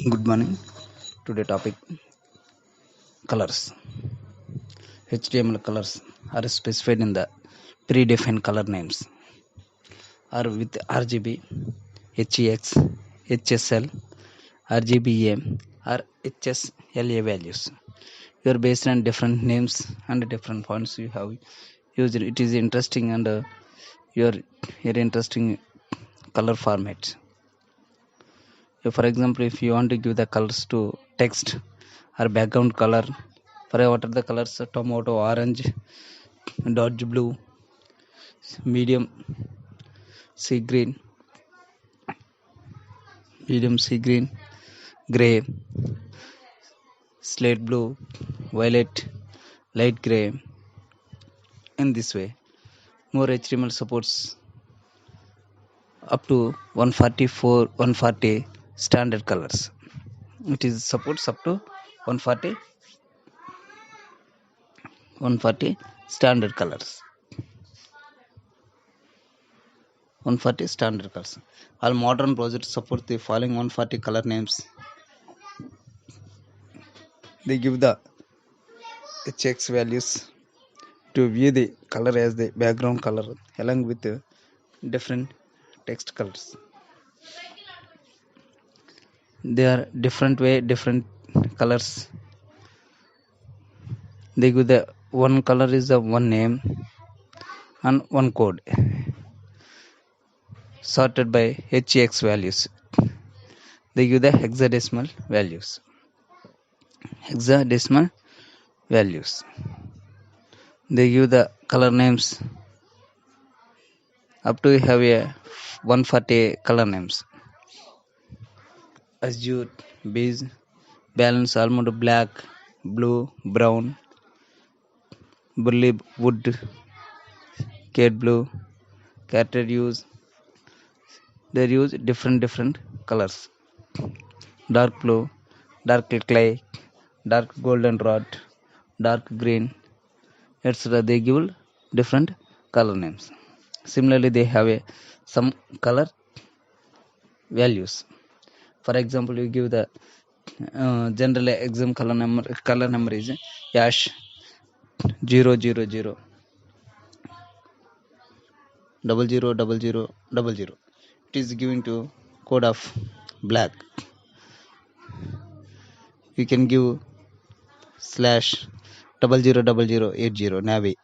Good morning. Today topic colors. HTML colors are specified in the predefined color names or with RGB, HEX, HSL, RGBA or HSLA values. You are based on different names and different fonts you have used. It is interesting and your interesting color formats. For example, if you want to give the colors to text or background color, for what are the colors? Tomato, orange, dodge blue, medium sea green, gray, slate blue, violet, light gray. In this way, more HTML supports up to 140 standard colors. It is supports up to 140 standard colors. 140 standard colors. All modern browsers support the following 140 color names. They give the HX values to view the color as the background color along with the different text colors. They are different colors. They give the one color is the one name and one code sorted by HEX values. They give the hexadecimal values. They give the color names up to have a 140 color names. Azure, beige, balance, almond, black, blue, brown, burley wood, cat blue, carted use. They use different colors. Dark blue, dark clay, dark golden rod, dark green, etc. They give different color names. Similarly, they have some color values. For example, you give the general exam color number is hash 000 000000. It is given to code of black. You can give slash 000080 navy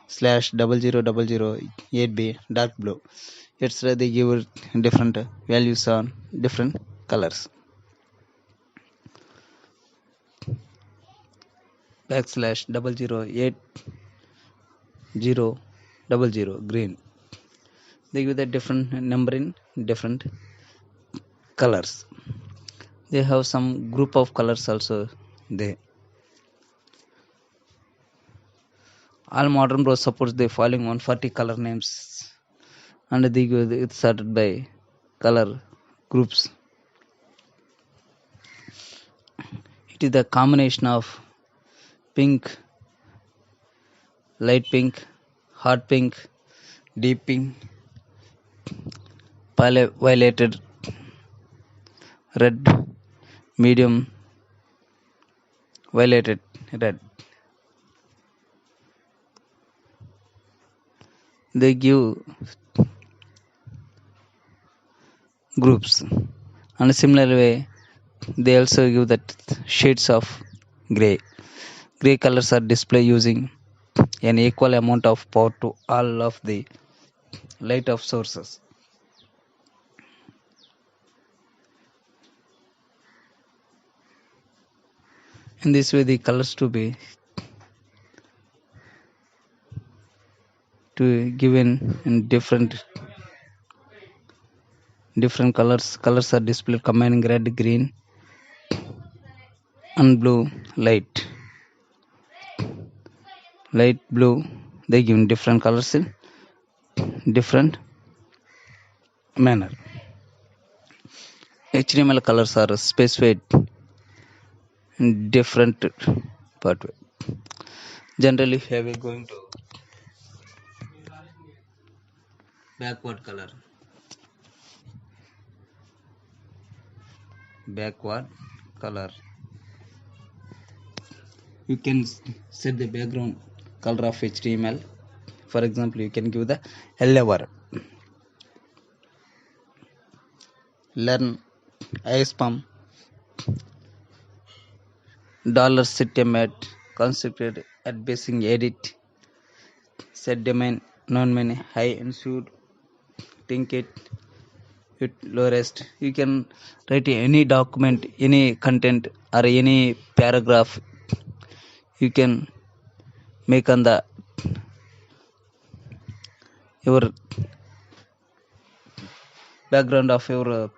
slash 00008b dark blue. Etc. They give different values on different colors. Backslash 0080000 green. They give the different number in different colors. They have some group of colors also there. All modern browsers supports the following 140 color names and they give it's sorted by color groups. It is the combination of pink, light pink, hot pink, deep pink, violeted, red, medium, violeted, red. They give groups and similar way they also give that shades of gray. Gray colors are displayed using an equal amount of power to all of the light of sources. In this way, the colors to be given in different colors. Colors are displayed combining red, green, and blue, light blue. They give different colors in different manner. HTML colors are specified in different pathway. Generally, here we are going to backward color. backward color. You can set the background color of HTML. For example, you can give the hello. Learn ISPAM $set constructed at basing edit set domain non-main high ensued think it lowest. You can write any document, any content, or any paragraph. You can make on the your background of your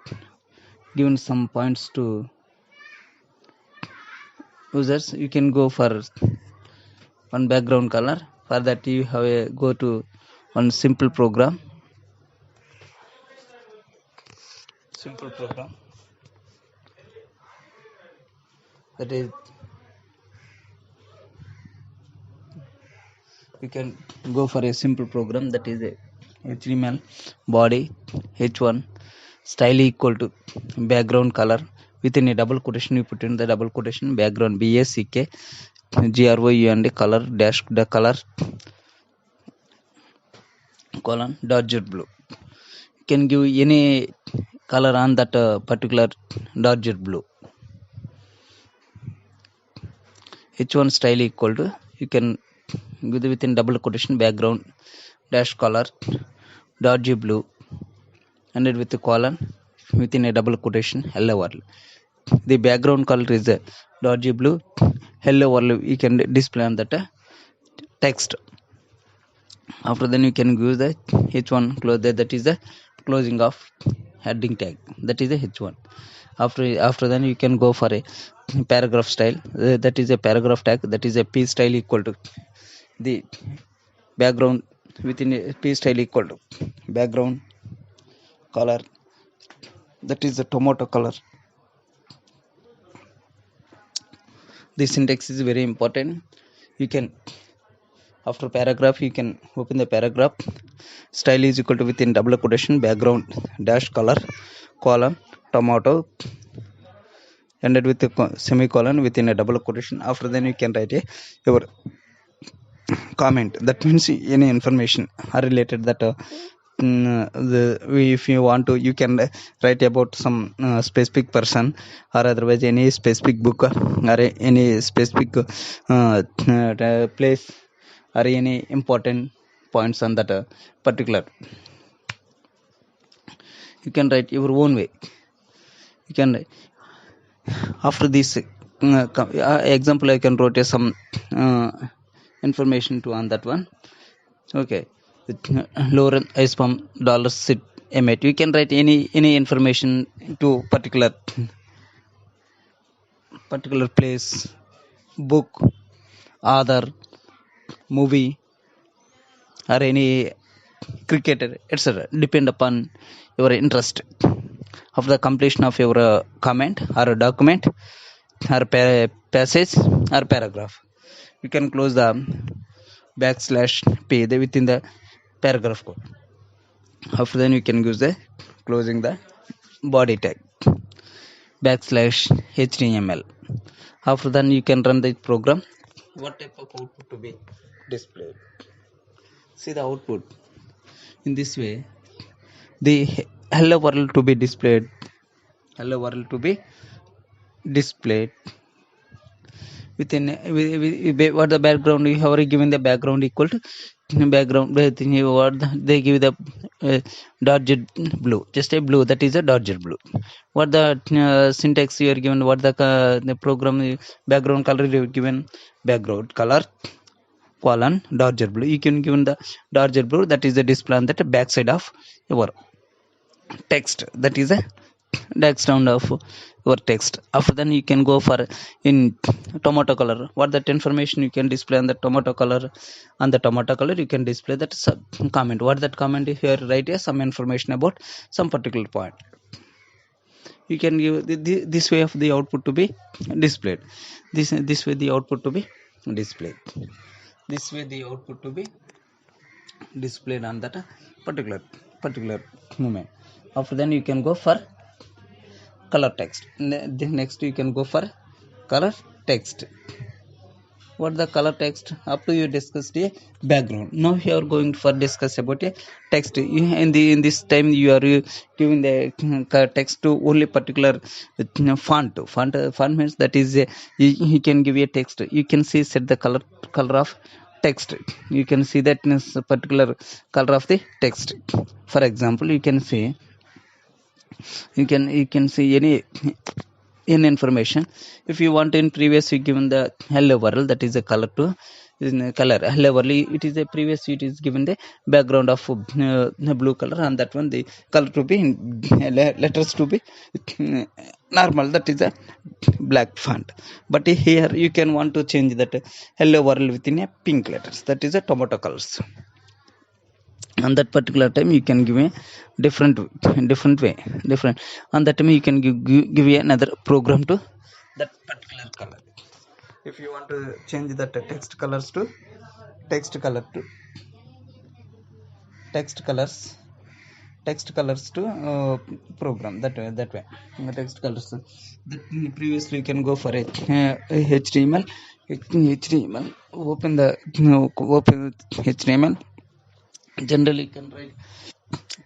given some points to users. You can go for one background color. For that you have a go to one simple program that is you can go for a simple program that is a HTML body h1 style equal to background color. Within a double quotation you put in the double quotation background BACK GROU and color dash the color colon dot jet blue. You can give any color on that particular dot jet blue. H1 style equal to you can give within double quotation background dash color dot jet blue ended with the colon within a double quotation hello world. The background color is a dot jet blue. Hello world you can display on that text. After then you can give the h1 close that is the closing of heading tag, that is the h1. After then you can go for a paragraph style, that is a paragraph tag, that is a p style equal to the background within a p style equal to background color, that is the tomato color. This syntax is very important. You can after paragraph you can open the paragraph style is equal to within double quotation background dash color colon tomato ended with a semicolon within a double quotation. After then you can write your comment, that means any information are related that if you want to you can write about some specific person or otherwise any specific book or any specific place or any important points on that particular. You can write your own way. You can after this example I can write some information to on that one. Okay, lower ISPAM $sit emit. You can write any information to particular place, book, author, movie, or any cricketer, etc. Depend upon your interest. After the completion of your comment or document or passage or paragraph, you can close the \p within the paragraph code. After then you can use the closing the body tag \html. After then you can run the program. What type of output to be displayed? See the output in this way. The hello world to be displayed. Hello world to be displayed within what the background you have already given the background equal to background what they give the dot jet blue, just a blue, that is a dot jet blue. What the syntax you are given, what the program background color you are given background color colon dot jet blue. You can given the dot jet blue, that is the display on that backside of your text, that is a background of your text. After then you can go for in tomato color, what that information you can display on the tomato color. On the tomato color you can display that comment, what that comment is here, write some information about some particular point. You can give this way of the output to be displayed, this way the output to be displayed, this way the output to be displayed on that particular moment. After then you can go for color text. Then next you can go for color text. What the color text? Up to you discussed a background. Now you are going for discuss about a text. In this time you are giving the text to only particular font means that is you can give a text. You can see set the color of text. You can see that in a particular color of the text. For example, you can see any information. If you want, in previous you given the hello world, that is a color to in a color hello world, it is a previous, it is given the background of blue color, and that one the color to be letters to be normal, that is a black font. But here you can want to change that hello world within a pink letters, that is a tomato colors. On that particular time you can give a different way different. On that time you can give another program to that particular color. If you want to change that text colors to text color to text colors to program that way text colors. That previously you can go for a html. Open the open html. Generally you can write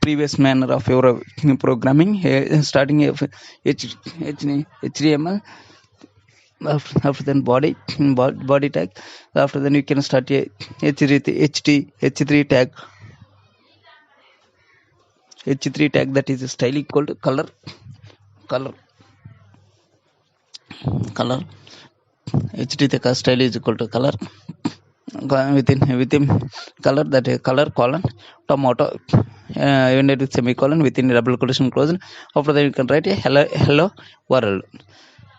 previous manner of your programming, starting of html. After then body tag. After then you can start a h3 tag. h3 tag, that is style equal to color h3 tag style is equal to color within color, that is color colon tomato ended with semicolon within double quotation close. After that you can write a hello world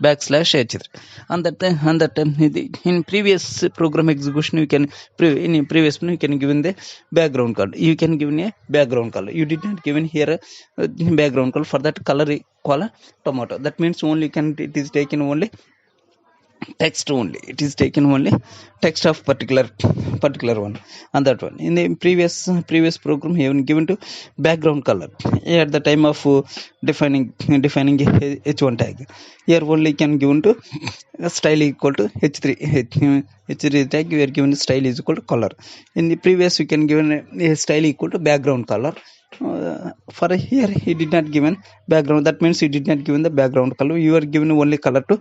\h3. And that in previous program execution you can in previous one you can given the background color. You can given a background color. You did not given here background color. For that color tomato, that means only it is taken only text only. It is taken only text of particular one. And that one in the previous program even given to background color at the time of defining h1 tag. Here only can given to style equal to h3 tag. We are given style is equal to color. In the previous you can given a style equal to background color. For here he did not given background, that means you did not given the background color. You are given only color to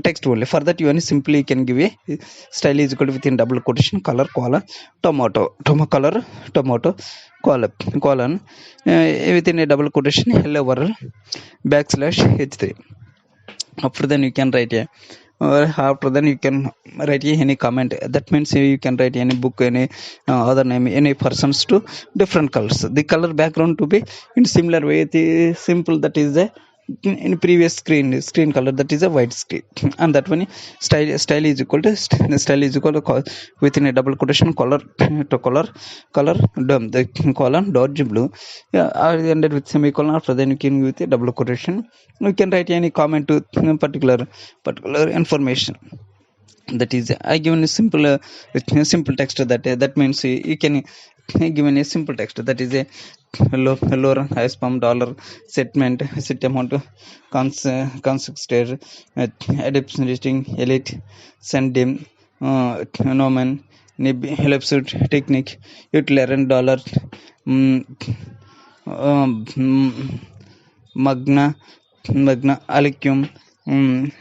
text only. For that you only simply can give a style is equal to within double quotation color colon tomato color tomato colon within a double quotation hello world \h3. After then you can write a after then you can write any comment. That means you can write any book, any other name, any persons to different colors. The color background to be in similar way. The simple, that is the in previous screen color, that is a white screen. And that one style is equal to within a double quotation color to color the colon dodge blue, are ended with semicolon. After then you can with a double quotation you can write any comment to particular information. That is I given a simple text. That means you can given a simple text, that is a lower high spam dollar set amount constructed adaptation listing elite send dim nomen nib helpsuit technique utilaren dollar magna alicum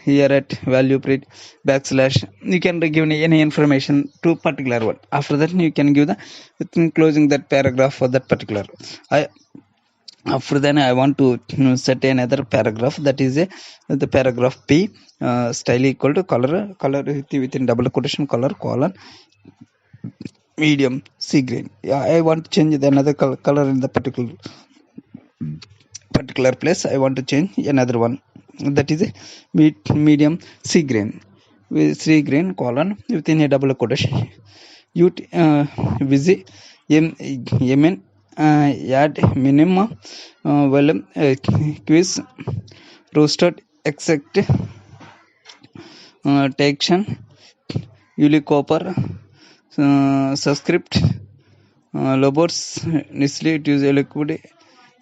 here at value print / you can give any information to particular one. After that you can give the closing that paragraph for that particular. After then I want to set another paragraph, that is the paragraph p style equal to color within double quotation color colon medium C green. I want to change another color in the particular place. I want to change another one, that is a medium C green colon within a double quotation visi mn add minimum volume quiz roasted exact tection copper subscript lobos nisli it is a liquid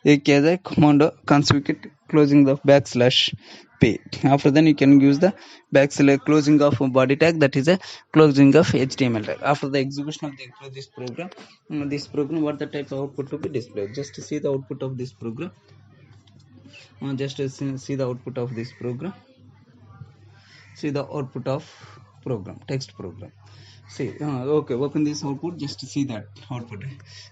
as a command consecutive closing the backslash p. After then you can use the backslash closing of body tag, that is a closing of HTML tag. After the execution of this program, what the type of output to be displayed. Just to see the output of this program. Just to see the output of this program. See the output of program, text program. See, okay, open this output just to see that output.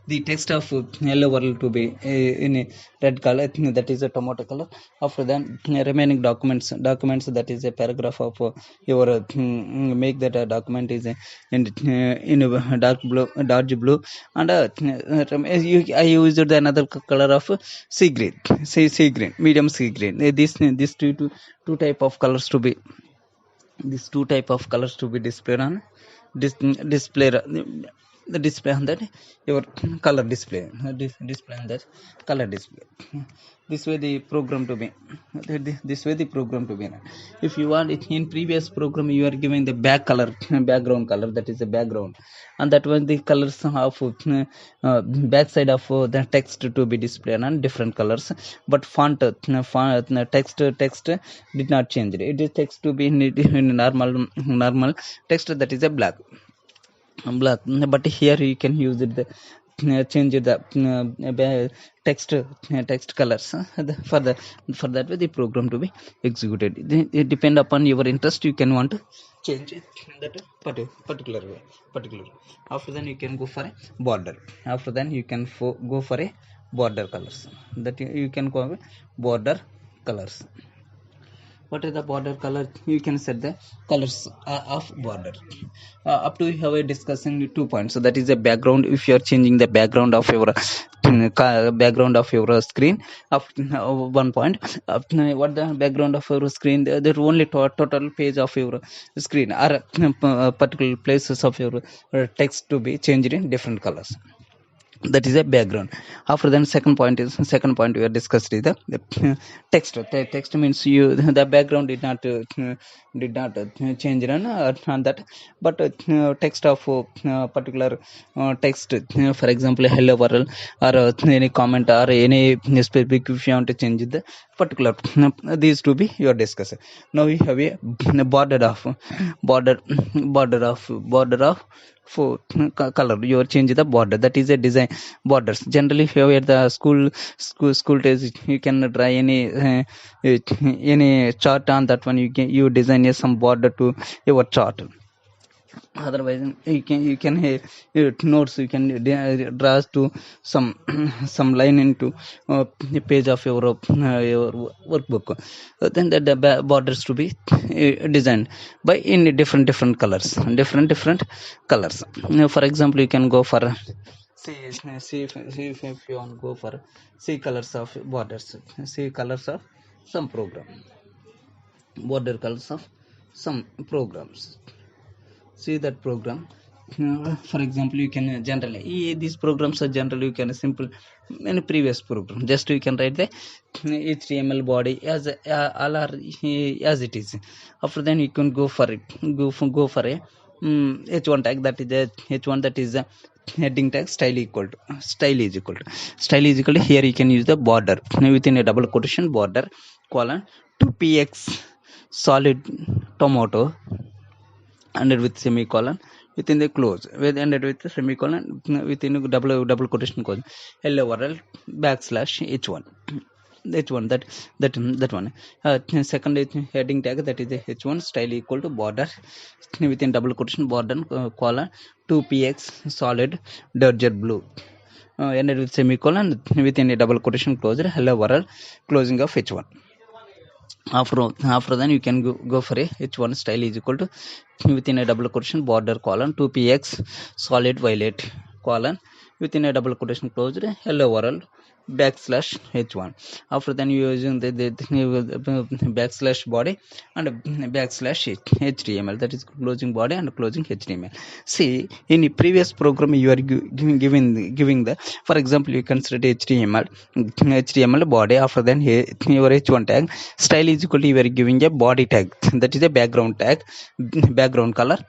The text of hello world to be in a red color, that is a tomato color. After that, remaining documents, that is a paragraph of your make that document is in a dark blue, and I used another color of sea green, sea green, medium sea green. This two type of colors to be, displayed on display, the display on that your color display, display on that color display. This way the program to be, if you want it in previous program you are giving the background color, that is the background, and that was the colors of backside of the text to be displayed on different colors, but font text did not change. It is text to be in normal text, that is a black, but here you can use it change the text colors for that way the program to be executed. It depend upon your interest, you can want to change it that particular way. After then you can go for a border. After then you can go for a border colors, that you can go with border colors. What is the border color? You can set the colors of border. Up to we have a discussing 2 points. So that is a background. If you are changing the background of your screen, of 1 point. What the background of your screen? There only total page of your screen or particular places of your text to be changed in different colors. That is a background. After then second point we have discussed is the text. Text means the background did not change on that, but text of particular text, for example hello world, or any comment or any specific, if you want to change the particular, these to be you are discussing. Now we have a border of for color. You are changing the border, that is a design borders. Generally here at the school days you can draw any chart on that one, you design some border to your chart. Otherwise you can notes, you can draw to some line into the page of your workbook. Then the borders to be designed by in different colors, different colors. For example you can go for if you want to go for see colors of borders, see colors of some program, border colors of some programs. See that program. For example you can generally these programs are generally you can simple in a previous program, just you can write the HTML body as all are as it is. After then you can go for it, go for a h1 tag, that is a h1, that is a heading tag. Style is equal to here you can use the border within a double quotation, border colon 2px solid tomato ended with semicolon within the close, with ended with the semicolon within double quotation close, hello world backslash h1, that one. Second heading tag, that is the h1 style equal to border within double quotation, border colon 2px solid dirger blue ended with semicolon within a double quotation closed, hello world closing of h1. After then you can go for a h1 style is equal to within a double quotation border colon 2px solid violet colon within a double quotation closed, hello world backslash h1. After then you using the backslash body and backslash html, that is closing body and closing html. See in the previous program you are giving the, for example you consider html body. After then here your h1 tag style is equal to you are giving a body tag, that is a background tag, background color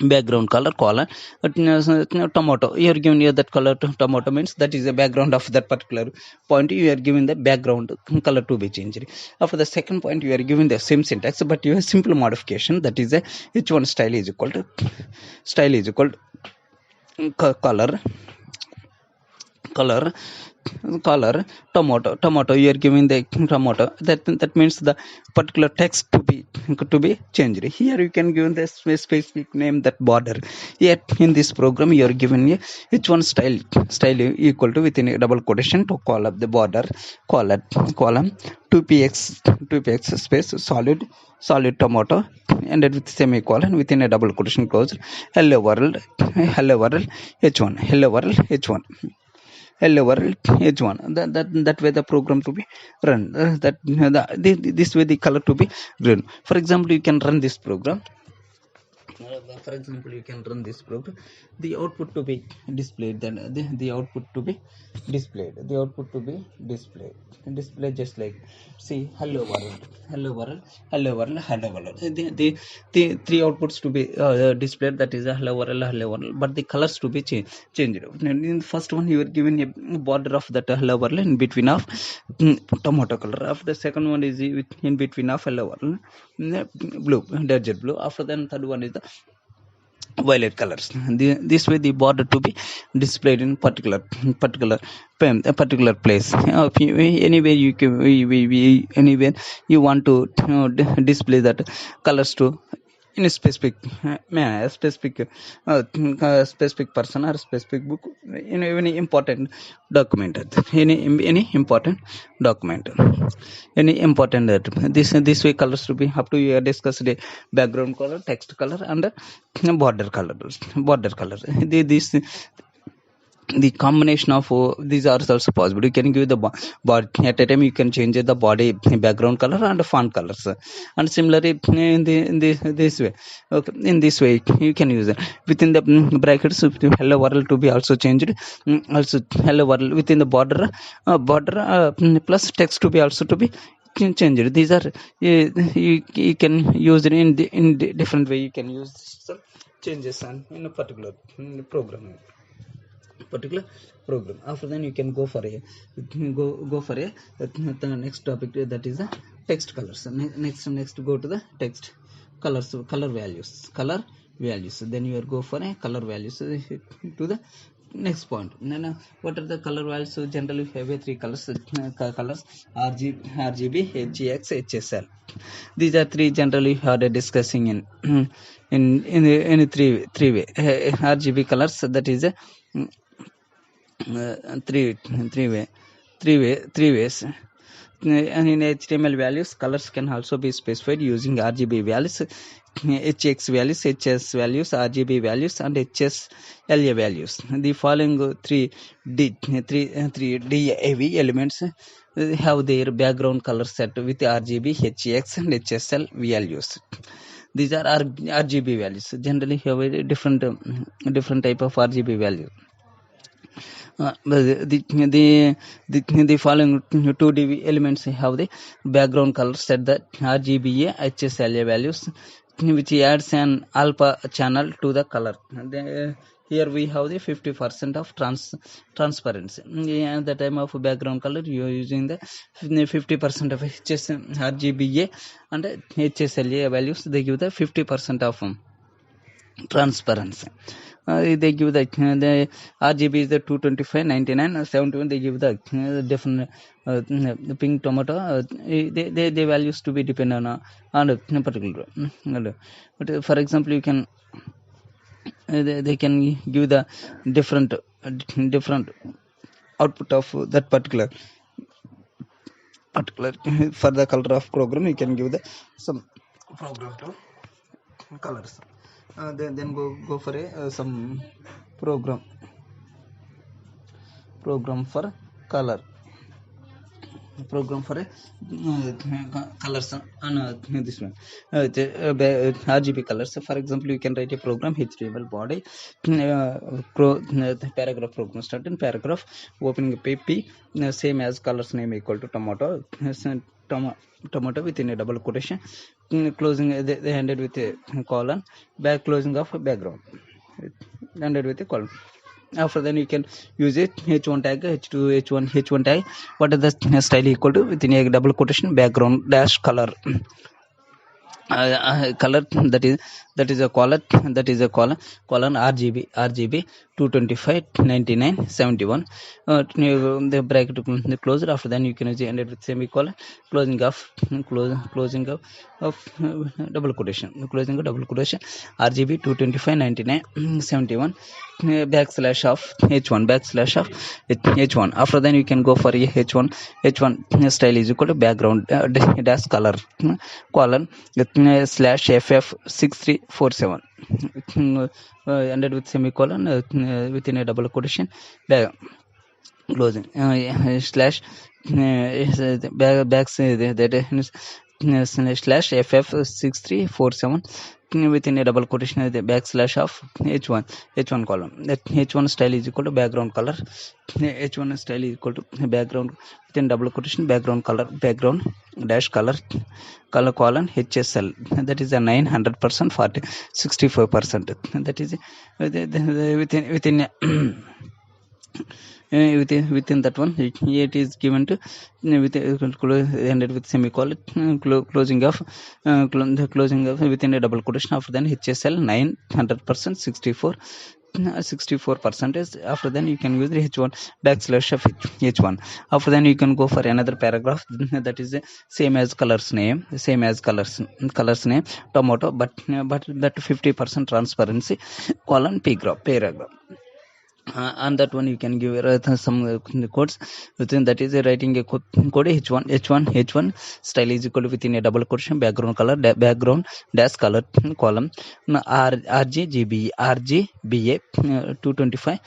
background color colon tomato. You are given here that color tomato means that is the background of that particular point. You are given the background color to be changed. After the second point, you are given the same syntax, but you have simple modification, that is a h1 style is equal to color color tomato. You are giving the tomato, that means the particular text to be changed. Here you can give the specific name, that border. Yet in this program you are given a h1 style equal to, within a double quotation, to call up the border column 2px space solid tomato ended with semicolon within a double quotation closed, hello world h1 hello world h1. That way the program to be run, this way the color to be green. For example, you can run this program. For example, you can run this program, the output to be displayed, then the output to be display just like, see, hello world. The three outputs to be displayed, that is a hello world, but the colors to be changed. In the first one, you are given a border of that hello world in between of tomato color. After the second one is in between of hello world blue, jet blue. After then third one is the violet colors. This way the border to be displayed in particular a particular place. If you, anywhere you can anywhere you want to display that colors to in a specific manner, specific person or specific book, in any important document, any important document, any important that this way colors to be up to you discussed the background color, text color, and border color. This the combination of these are also possible. You can give the body at a time, you can change the body background color and font colors, and similarly this way. Okay, in this way you can use it within the brackets. Hello world to be also changed, also hello world within the border plus text to be also to be changed. These are you can use it in different way. You can use some changes and in a particular program. After then you can go for a the next topic, that is the text colors. Next go to the text colors, color values. Then you go for a color values to the next point. Then what are the color values? So generally we have three colors RGB, HEX, HSL. These are three generally we are discussing in three way. RGB colors, that is a three ways. And in HTML values, colors can also be specified using RGB values, HX values, HS values, RGB values, and HSLA values. The following three DAV elements have their background color set with RGB, HX, and HSL values. These are RGB values. Generally, have a different type of RGB value. The following two DV elements have the background color set, the RGBA, HSLA values, which adds an alpha channel to the color. Here we have the 50% of transparency. At the time of background color, you are using the 50% of RGBA and HSLA values. They give the 50% of transparency. They give the RGB is the 225, 99, 71. They give the different the pink tomato. The values to be dependent on a particular. But for example, you can they can give the different output of that particular for the color of program. You can give the some program to colors. Then go for a some program for color, program for a colors on this one, RGB colors. For example, you can write a program HTML body paragraph program start in paragraph opening a PP, same as colors name equal to tomato within a double quotation, closing they ended with a colon, back closing of a background ended with a colon. After then you can use it h1 tag, h2, h1 tag. What is the style equal to? Within a double quotation background dash color. Color, that is a color, colon RGB 225 99 71. The bracket the closed. After then you can use ended with semicolon, closing of double quotation, closing of double quotation, RGB 225 99 71, backslash of h1, backslash of h1. After then you can go for a h1 style is equal to background dash color, colon slash ff6347, ended with semicolon, within a double quotation, closing slash back slash ff6347, within a double quotation, the backslash of h1 column. That h1 style is equal to background color, h1 style is equal to background within double quotation background color, background dash color colon HSL, that is a 900% 40 65%, that is within within that one it is given to ended with semicolon, closing of the closing of within a double quotation. After then HSL 900% 64 percentage. After then you can use the h1 backslash of h1. After then you can go for another paragraph that is the same as colors name, colors name tomato, but that 50% transparency, colon paragraph. On that one you can give some codes within that is writing a code h1 style is equal to within a double quotation background color background dash color column RGBA 225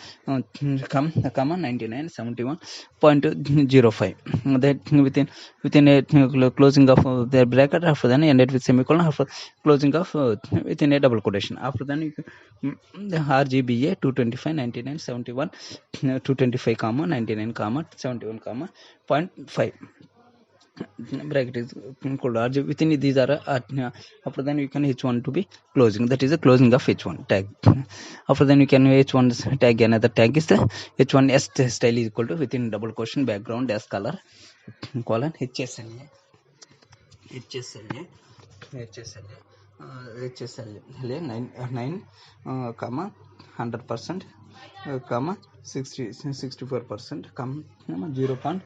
comma 99 71.05, that within a closing of the bracket. After then ended with semicolon, after closing of within a double quotation. After then you can, the RGBA 225 99 71 225 comma 99 comma 71 comma 0.5 bracket is called RGB. Within these are after then you can h1 to be closing, that is the closing of h1 tag. After then you can h1 tag, another tag is the h1s style is equal to within double quotation background dash color colon HSLA HSLA 9 comma 100% comma 64% comma 0.5.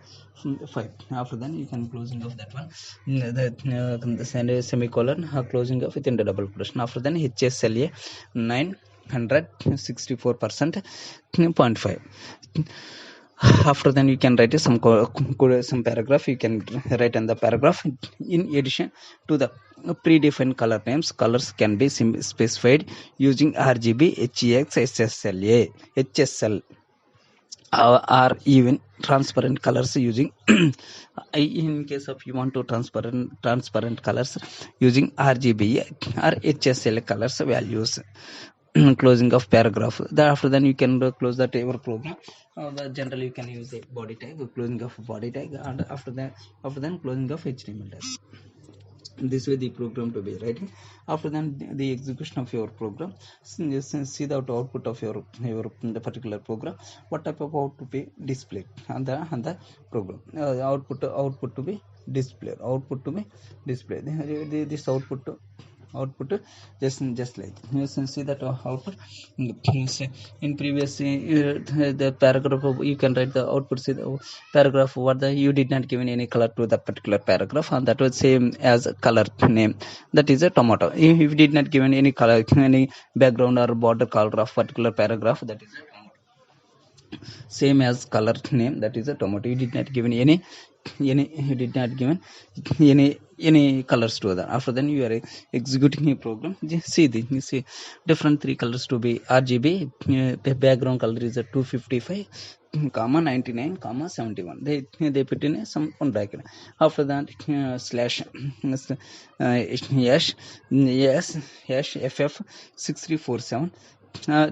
After then you can closing of that one, the semicolon closing of within the double quotation. After then HSLA 964% 0.5. After then you can write some paragraph. You can write in the paragraph. In addition to the predefined color names, colors can be specified using RGB, HEX, HSL or even transparent colors using in case of you want to transparent colors using RGB or HSL colors values. Closing of paragraph. After then you can close that your program. Generally you can use a body tag, closing of body tag, and after then closing of HTML tag. This way the program to be writing. After then the execution of your program, see the output of your the particular program, what type of output be displayed on the program. Output to be displayed, this output just like you can see that output in previous the paragraph you can write the output. See the paragraph what the you did not given any color to the particular paragraph, and that was same as color name, that is a tomato. If you did not given any color, any background or border color of particular paragraph, that is a same as color name, that is a tomato. You did not given any you did not given any colors to that. After then you are executing a program. You see different three colors to be RGB. Background color is a 255 comma 99 comma 71. They put in some one bracket. After that slash hash ff6347,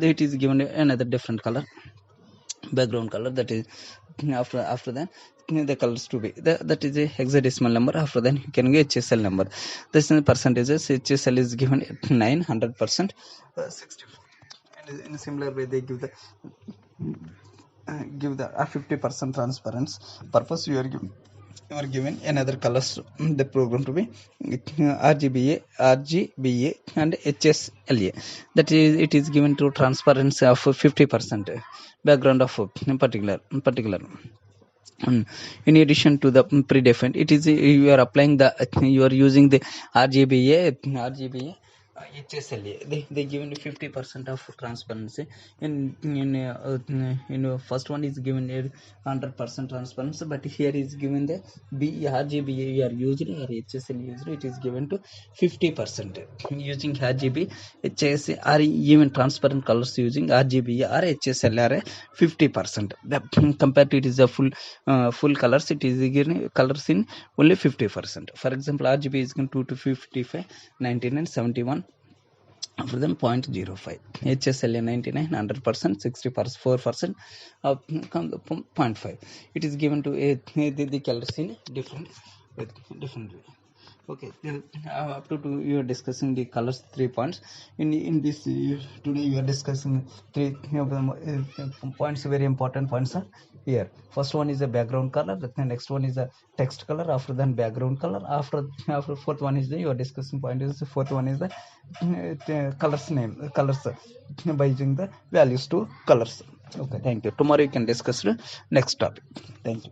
it is given another different color background color, that is after that the colors to be that is a hexadecimal number. After then you can get HSL number. This is the percentages. HSL is given at 900%, 64, and in a similar way they give the 50% transparency purpose. You are given another colors, the program to be RGBA and HSLA. That is, it is given to transparency of 50% background of particular. In addition to the predefined, it is you are applying you are using the RGBA HSLA. They given 50% of transparency. In first one is given 100% transparency, but here is given the RGBA you are using or HSLA used, it is given to 50%. Using RGB, HSLA or even transparent colors using RGBA or HSLA 50%. Compared to it is a full colors, it is given colors in only 50%. For example, RGB is given 2 to 55, 99, 71. After then 0.05, HSLA 99, 100%, 64%, 0.5. It is given to the colors in different way. Okay, up to you are discussing the colors 3 points. In this today you are discussing 3 points, very important points are here. First one is the background color, the next one is the text color, after then background color, after fourth one is the you are discussing point is the fourth one is the colors by using the values to colors. Okay, thank you. Tomorrow you can discuss the next topic. Thank you.